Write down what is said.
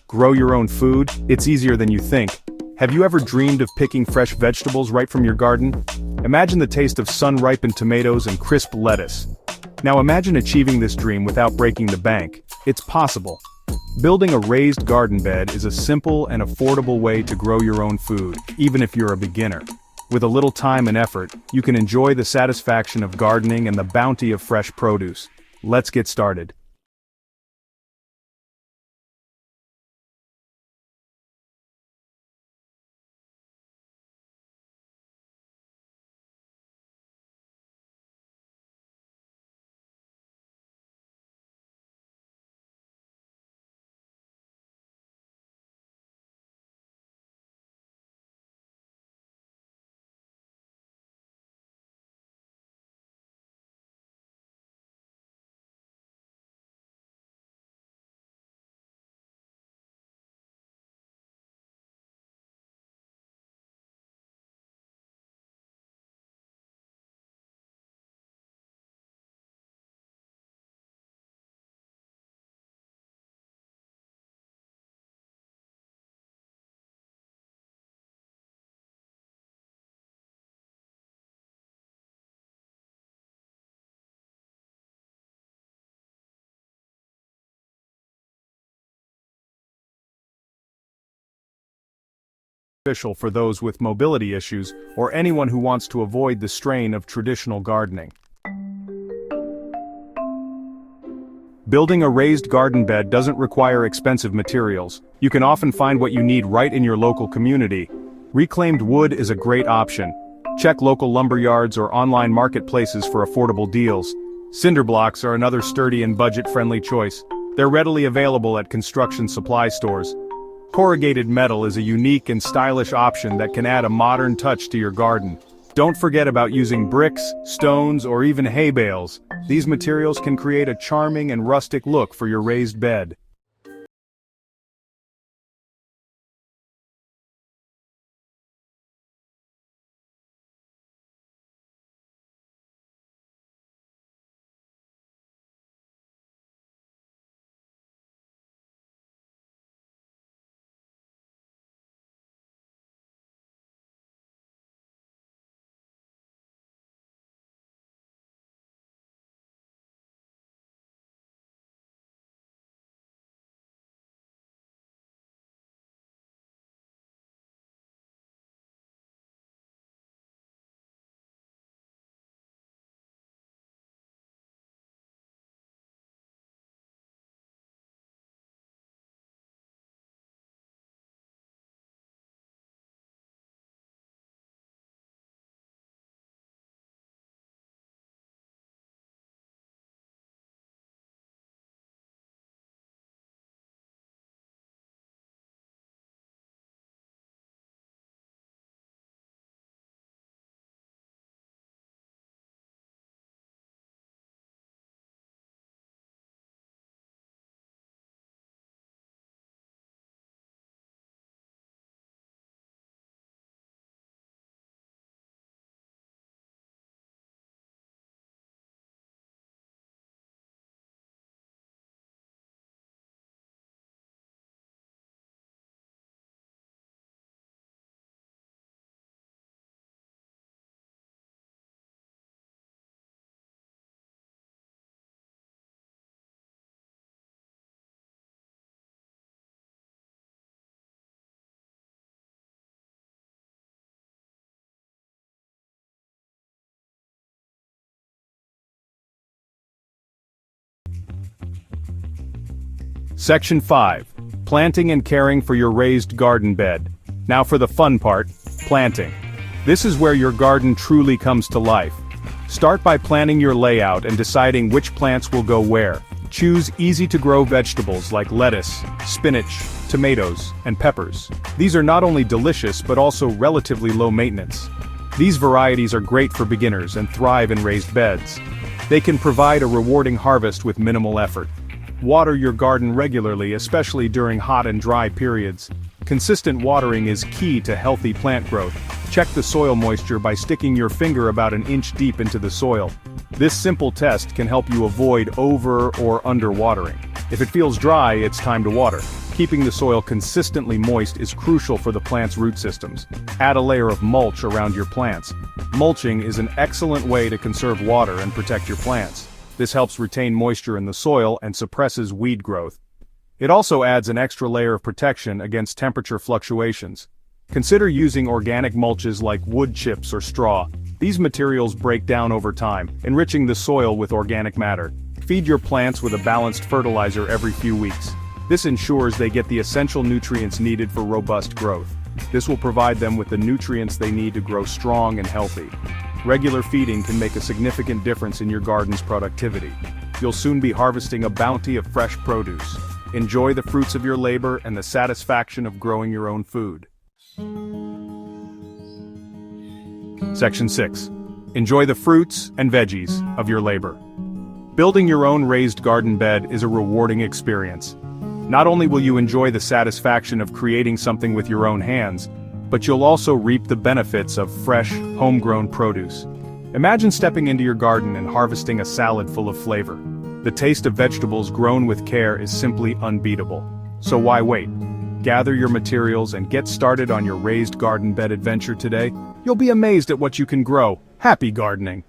Grow your own food? It's easier than you think. Have you ever dreamed of picking fresh vegetables right from your garden? Imagine the taste of sun-ripened tomatoes and crisp lettuce. Now imagine achieving this dream without breaking the bank. It's possible. Building a raised garden bed is a simple and affordable way to grow your own food, even if you're a beginner. With a little time and effort, you can enjoy the satisfaction of gardening and the bounty of fresh produce. Let's get started. Beneficial for those with mobility issues or anyone who wants to avoid the strain of traditional gardening. Building a raised garden bed doesn't require expensive materials. You can often find what you need right in your local community. Reclaimed wood is a great option. Check local lumber yards or online marketplaces for affordable deals. Cinder blocks are another sturdy and budget-friendly choice. They're readily available at construction supply stores. Corrugated metal is a unique and stylish option that can add a modern touch to your garden. Don't forget about using bricks, stones, or even hay bales. These materials can create a charming and rustic look for your raised bed. Section 5. Planting and caring for your raised garden bed. Now for the fun part, planting. This is where your garden truly comes to life. Start by planning your layout and deciding which plants will go where. Choose easy-to-grow vegetables like lettuce, spinach, tomatoes, and peppers. These are not only delicious but also relatively low maintenance. These varieties are great for beginners and thrive in raised beds. They can provide a rewarding harvest with minimal effort. Water your garden regularly, especially during hot and dry periods. Consistent watering is key to healthy plant growth. Check the soil moisture by sticking your finger about an inch deep into the soil. This simple test can help you avoid over or under watering. If it feels dry, it's time to water. Keeping the soil consistently moist is crucial for the plant's root systems. Add a layer of mulch around your plants. Mulching is an excellent way to conserve water and protect your plants. This helps retain moisture in the soil and suppresses weed growth. It also adds an extra layer of protection against temperature fluctuations. Consider using organic mulches like wood chips or straw. These materials break down over time, enriching the soil with organic matter. Feed your plants with a balanced fertilizer every few weeks. This ensures they get the essential nutrients needed for robust growth. This will provide them with the nutrients they need to grow strong and healthy. Regular feeding can make a significant difference in your garden's productivity. You'll soon be harvesting a bounty of fresh produce. Enjoy the fruits of your labor and the satisfaction of growing your own food. Section 6. Enjoy the fruits and veggies of your labor. Building your own raised garden bed is a rewarding experience. Not only will you enjoy the satisfaction of creating something with your own hands, but you'll also reap the benefits of fresh, homegrown produce. Imagine stepping into your garden and harvesting a salad full of flavor. The taste of vegetables grown with care is simply unbeatable. So why wait? Gather your materials and get started on your raised garden bed adventure today. You'll be amazed at what you can grow. Happy gardening!